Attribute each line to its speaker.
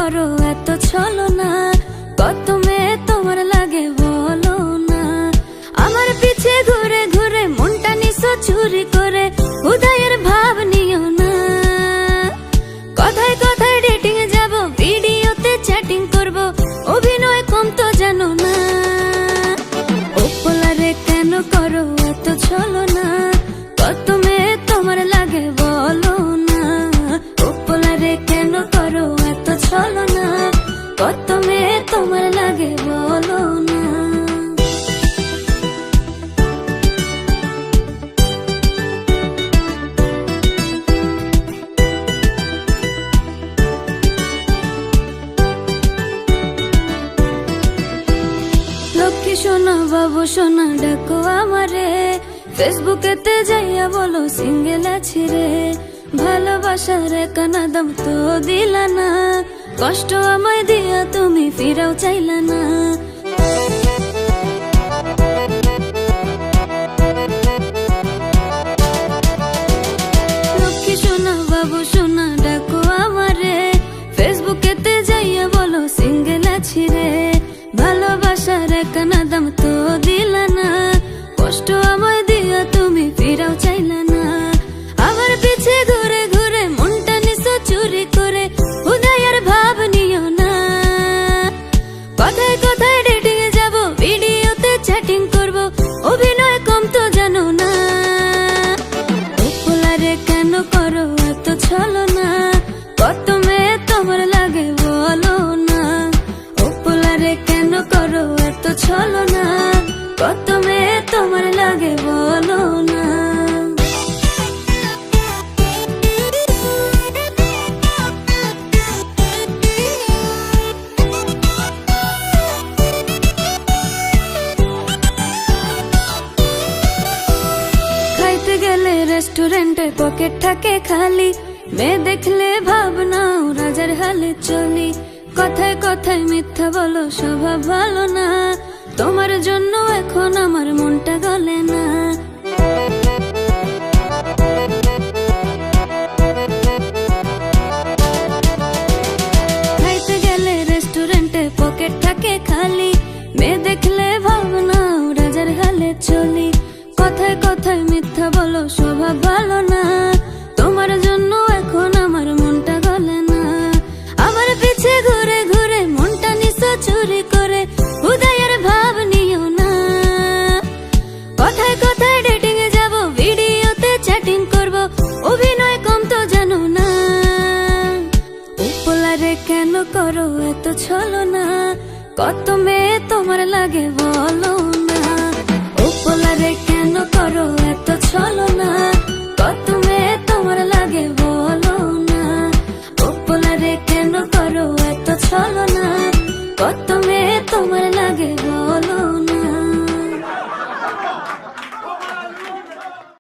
Speaker 1: করো এত ছলনা? কত মেয়ে তোমার লাগে বলো না? আমার পিছে ঘুরে ঘুরে মনটা নিছো চুরি করে, উদয়ের ভাব নিও না। কথায় কথায় ডেটিং এ যাব, ভিডিওতে চ্যাটিং করব, অভিনয় কম তো জানো না। উপলারে কেন করো এত ছলনা? কত মেয়ে তোমার লাগে বলো না? উপলারে কেন করো এত ছলনা? কত মেয়ে তোমার লাগে বলো না? লক্ষ্মী সোনা বাবু সোনা ডাকো আমারে, ফেসবুকেতে যাইয়া বলো সিঙ্গেল আছি রে। ভালোবাসার কানা দাম তো দিলা না, কষ্ট আমায় দিয়া তুমি ফিরাও চাইলা না। লক্ষ্মী সোনা বাবু সোনা ডাকো আমারে, ফেসবুকেতে যাইয়া বলো সিঙ্গেল আছি রে। ভালোবাসার কানা দাম তো দিলা না, কষ্ট আমায় দিয়া তুমি ফিরাও চাইলা না। আমার পিছে ঘুরে ঘুরে মনটা নিছো চুরি করে, উদয়ের ভাব নিও না। কথায় কথায় ডেটিং এ যাব, ভিডিওতে চ্যাটিং করব, অভিনয় কম তো জানো না। উপলারে কেন করো এত ছলনা? কত মেয়ে তোমার লাগে বলো না? উপলারে কেন করো এত ছলনা? কত মেয়ে তোমার লাগে বলো না? খাইতে গেলে রেস্টুরেন্টে পকেট থাকে খালি, মেয়ে দেখলে ভাবনাও রাজার হালে চলি। কথায় কথায় মিথ্যা বলো স্বভাব ভালো না, তোমার জন্য এখন আমার মনটা গলে না। খাইতে গেলে রেস্টুরেন্টে পকেট থাকে খালি, মেয়ে দেখলে ভাবনাও রাজার হালে চলি। কথায় কথায় মিথ্যা বলো স্বভাব ভালো না, তোমার জন্য এখন আমার মনটা গলে না। আমার পিছে ঘুরে ঘুরে মনটা নিছো চুরি করে, উদয়ের ভাব নিও না। কথায় কথায় ডেটিং এ যাব, ভিডিওতে চ্যাটিং করব, অভিনয় কম তো জানো না। উপলারে কেন করো এত ছলনা? কত মেয়ে তোমার লাগে বলো না? উপলারে কেন করো এত ছলনা?